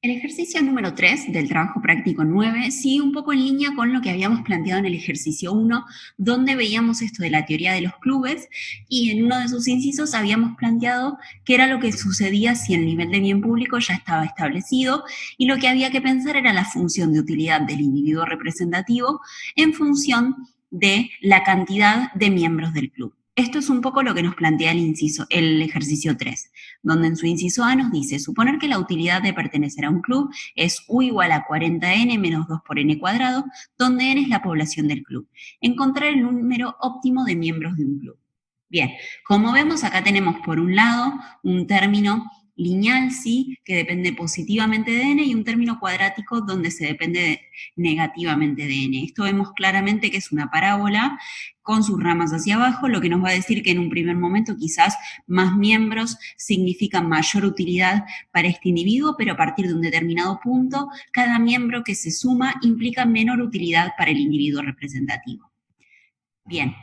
El ejercicio número 3 del trabajo práctico 9 sigue un poco en línea con lo que habíamos planteado en el ejercicio 1, donde veíamos esto de la teoría de los clubes y en uno de sus incisos habíamos planteado qué era lo que sucedía si el nivel de bien público ya estaba establecido y lo que había que pensar era la función de utilidad del individuo representativo en función de la cantidad de miembros del club. Esto es un poco lo que nos plantea el ejercicio 3, donde en su inciso A nos dice, suponer que la utilidad de pertenecer a un club es U igual a 40n menos 2 por n cuadrado, donde n es la población del club. Encontrar el número óptimo de miembros de un club. Bien, como vemos acá tenemos por un lado un término lineal, sí, que depende positivamente de n, y un término cuadrático donde se depende negativamente de n. Esto vemos claramente que es una parábola con sus ramas hacia abajo, lo que nos va a decir que en un primer momento quizás más miembros significan mayor utilidad para este individuo, pero a partir de un determinado punto, cada miembro que se suma implica menor utilidad para el individuo representativo. Bien,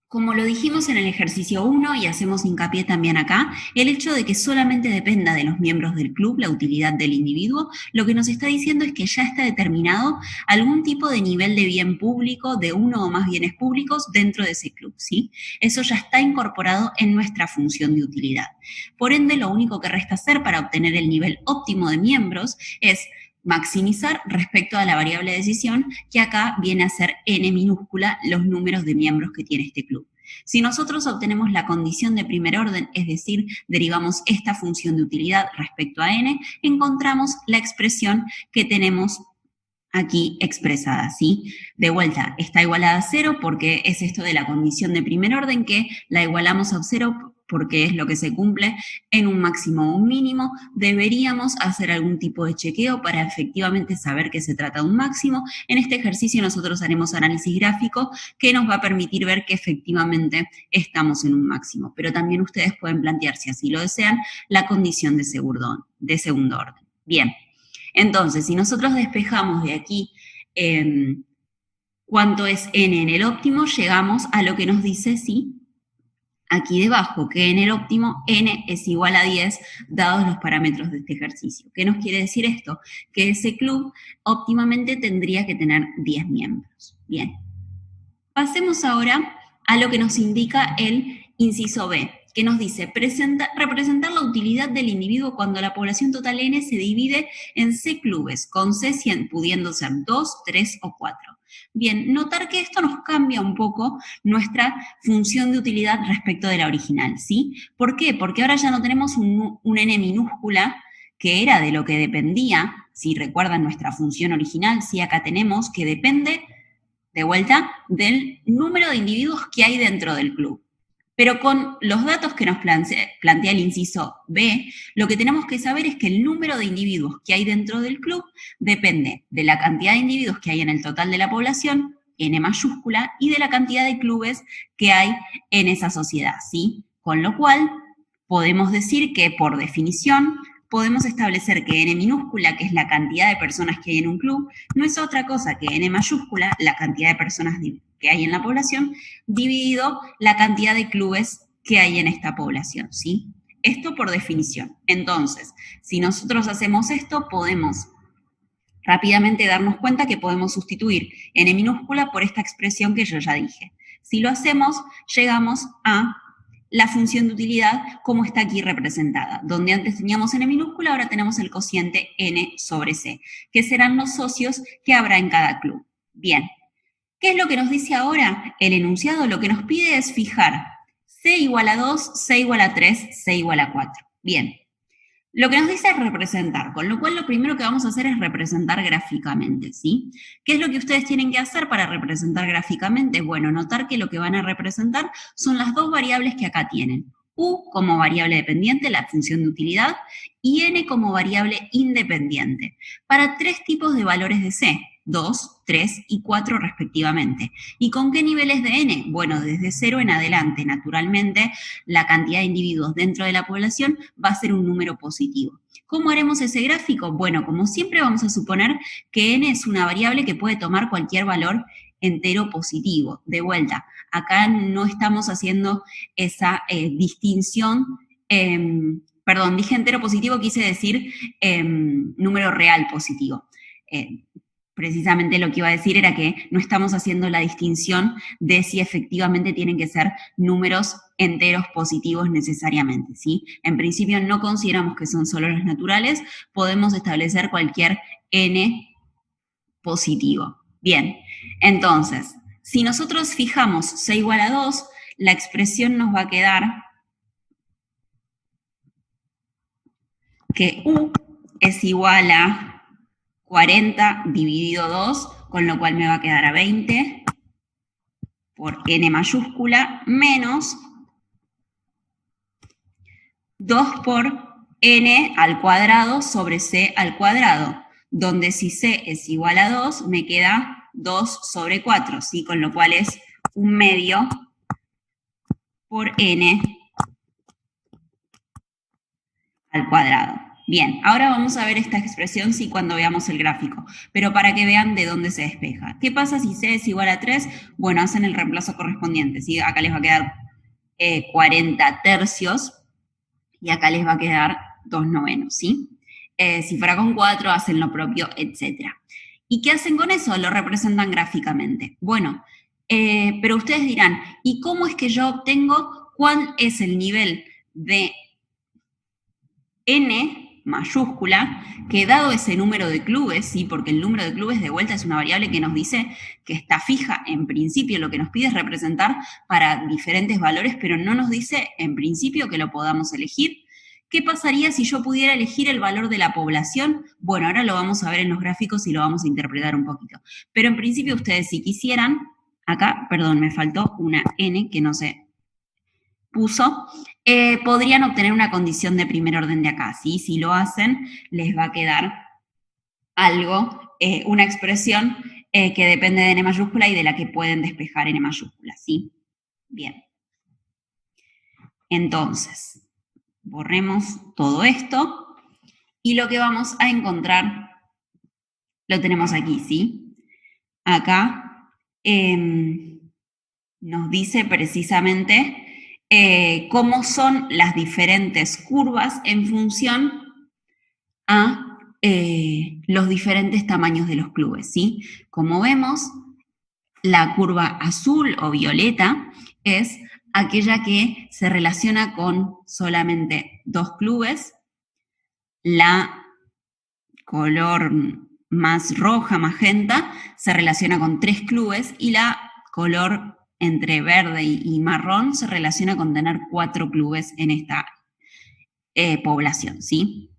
como lo dijimos en el ejercicio 1 y hacemos hincapié también acá, el hecho de que solamente dependa de los miembros del club la utilidad del individuo, lo que nos está diciendo es que ya está determinado algún tipo de nivel de bien público, de uno o más bienes públicos dentro de ese club, ¿sí? Eso ya está incorporado en nuestra función de utilidad. Por ende, lo único que resta hacer para obtener el nivel óptimo de miembros es maximizar respecto a la variable de decisión, que acá viene a ser n minúscula los números de miembros que tiene este club. Si nosotros obtenemos la condición de primer orden, es decir, derivamos esta función de utilidad respecto a n, encontramos la expresión que tenemos aquí expresada, ¿sí? De vuelta, está igualada a 0 porque es esto de la condición de primer orden, que la igualamos a 0 porque es lo que se cumple en un máximo o un mínimo. Deberíamos hacer algún tipo de chequeo para efectivamente saber que se trata de un máximo. En este ejercicio nosotros haremos análisis gráfico que nos va a permitir ver que efectivamente estamos en un máximo, pero también ustedes pueden plantear, si así lo desean, la condición de segundo orden. Bien. Entonces, si nosotros despejamos de aquí cuánto es n en el óptimo, llegamos a lo que nos dice, sí, aquí debajo, que en el óptimo n es igual a 10, dados los parámetros de este ejercicio. ¿Qué nos quiere decir esto? Que ese club óptimamente tendría que tener 10 miembros. Bien. Pasemos ahora a lo que nos indica el inciso B, que nos dice representar la utilidad del individuo cuando la población total n se divide en C clubes, con C pudiendo ser 2, 3 o 4. Bien, notar que esto nos cambia un poco nuestra función de utilidad respecto de la original, ¿sí? ¿Por qué? Porque ahora ya no tenemos un n minúscula, que era de lo que dependía, si recuerdan nuestra función original, sí, acá tenemos que depende de vuelta, del número de individuos que hay dentro del club. Pero con los datos que nos plantea el inciso B, lo que tenemos que saber es que el número de individuos que hay dentro del club depende de la cantidad de individuos que hay en el total de la población, n mayúscula, y de la cantidad de clubes que hay en esa sociedad, ¿sí? Con lo cual, podemos decir que, por definición, podemos establecer que n minúscula, que es la cantidad de personas que hay en un club, no es otra cosa que n mayúscula, la cantidad de personas que hay en la población, dividido la cantidad de clubes que hay en esta población, ¿sí? Esto por definición. Entonces, si nosotros hacemos esto, podemos rápidamente darnos cuenta que podemos sustituir n minúscula por esta expresión que yo ya dije. Si lo hacemos, llegamos a la función de utilidad como está aquí representada. Donde antes teníamos n minúscula, ahora tenemos el cociente n sobre c, que serán los socios que habrá en cada club. Bien, ¿qué es lo que nos dice ahora? El enunciado lo que nos pide es fijar c igual a 2, c igual a 3, c igual a 4. Bien, lo que nos dice es representar, con lo cual lo primero que vamos a hacer es representar gráficamente, ¿sí? ¿Qué es lo que ustedes tienen que hacer para representar gráficamente? Bueno, notar que lo que van a representar son las dos variables que acá tienen. U como variable dependiente, la función de utilidad, y n como variable independiente, para tres tipos de valores de C, 2, 3 y 4 respectivamente. ¿Y con qué niveles de n? Bueno, desde 0 en adelante, naturalmente, la cantidad de individuos dentro de la población va a ser un número positivo. ¿Cómo haremos ese gráfico? Bueno, como siempre vamos a suponer que n es una variable que puede tomar cualquier valor entero positivo. De vuelta, acá no estamos haciendo esa distinción perdón, dije entero positivo, quise decir número real positivo. Precisamente lo que iba a decir era que no estamos haciendo la distinción de si efectivamente tienen que ser números enteros positivos necesariamente, ¿sí? En principio no consideramos que son solo los naturales, podemos establecer cualquier n positivo. Bien, entonces, si nosotros fijamos c igual a 2, la expresión nos va a quedar que u es igual a 40 dividido 2, con lo cual me va a quedar a 20 por n mayúscula menos 2 por n al cuadrado sobre c al cuadrado, donde si c es igual a 2, me queda 2 sobre 4, ¿sí? Con lo cual es 1/2 por n al cuadrado. Bien, ahora vamos a ver esta expresión sí cuando veamos el gráfico, pero para que vean de dónde se despeja. ¿Qué pasa si c es igual a 3? Bueno, hacen el reemplazo correspondiente, ¿sí? Acá les va a quedar 40 tercios y acá les va a quedar 2/9, ¿sí? Si fuera con 4, hacen lo propio, etc. ¿Y qué hacen con eso? Lo representan gráficamente. Bueno, pero ustedes dirán, ¿y cómo es que yo obtengo cuál es el nivel de n mayúscula, que dado ese número de clubes, ¿sí? Porque el número de clubes de vuelta es una variable que nos dice que está fija en principio, lo que nos pide es representar para diferentes valores, pero no nos dice en principio que lo podamos elegir. ¿Qué pasaría si yo pudiera elegir el valor de la población? Bueno, ahora lo vamos a ver en los gráficos y lo vamos a interpretar un poquito. Pero en principio ustedes si quisieran, acá, perdón, me faltó una n que no se puso, podrían obtener una condición de primer orden de acá, ¿sí? Si lo hacen, les va a quedar algo, una expresión que depende de n mayúscula y de la que pueden despejar n mayúscula, ¿sí? Bien. Entonces, borremos todo esto y lo que vamos a encontrar lo tenemos aquí, ¿sí? Acá nos dice precisamente cómo son las diferentes curvas en función a los diferentes tamaños de los clubes, ¿sí? Como vemos, la curva azul o violeta es aquella que se relaciona con solamente 2 clubes, la color más roja, magenta, se relaciona con 3 clubes y la color entre verde y marrón se relaciona con tener 4 clubes en esta población, ¿sí?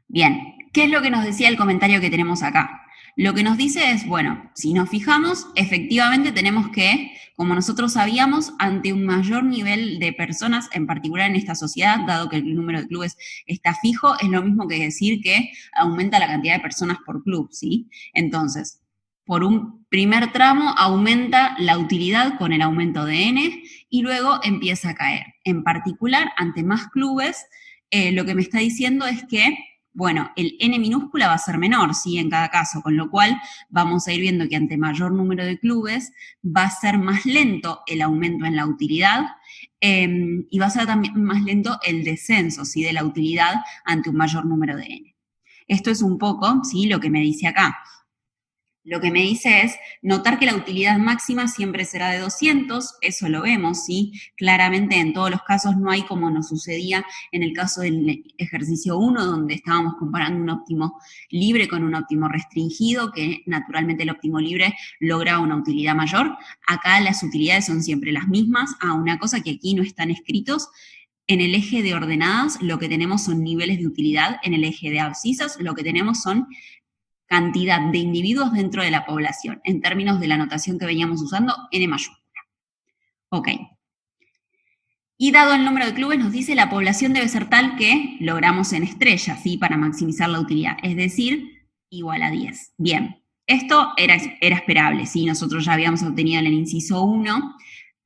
Bien, ¿qué es lo que nos decía el comentario que tenemos acá? Lo que nos dice es, bueno, si nos fijamos, efectivamente tenemos que, como nosotros sabíamos, ante un mayor nivel de personas, en particular en esta sociedad, dado que el número de clubes está fijo, es lo mismo que decir que aumenta la cantidad de personas por club, ¿sí? Entonces, por un primer tramo aumenta la utilidad con el aumento de n y luego empieza a caer. En particular, ante más clubes, lo que me está diciendo es que bueno, el n minúscula va a ser menor, ¿sí? En cada caso, con lo cual vamos a ir viendo que ante mayor número de clubes va a ser más lento el aumento en la utilidad y va a ser también más lento el descenso, ¿sí? De la utilidad ante un mayor número de n. Esto es un poco, ¿sí? Lo que me dice acá. Lo que me dice es notar que la utilidad máxima siempre será de 200, eso lo vemos, ¿sí? Claramente en todos los casos no hay como nos sucedía en el caso del ejercicio 1, donde estábamos comparando un óptimo libre con un óptimo restringido, que naturalmente el óptimo libre logra una utilidad mayor. Acá las utilidades son siempre las mismas. Una cosa que aquí no están escritos, en el eje de ordenadas lo que tenemos son niveles de utilidad, en el eje de abscisas lo que tenemos son cantidad de individuos dentro de la población, en términos de la notación que veníamos usando, n mayúscula. Ok. Y dado el número de clubes, nos dice la población debe ser tal que logramos en estrella, ¿sí? Para maximizar la utilidad, es decir, igual a 10. Bien, esto era esperable, ¿sí? Nosotros ya habíamos obtenido en el inciso 1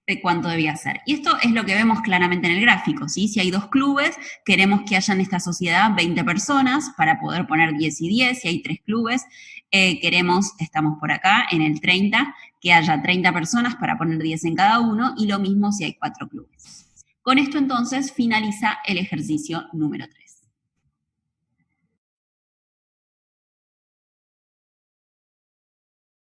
de cuánto debía ser. Y esto es lo que vemos claramente en el gráfico, ¿sí? Si hay 2 clubes, queremos que haya en esta sociedad 20 personas para poder poner 10 y 10. Si hay 3 clubes, estamos por acá en el 30, que haya 30 personas para poner 10 en cada uno, y lo mismo si hay 4 clubes. Con esto entonces finaliza el ejercicio número 3.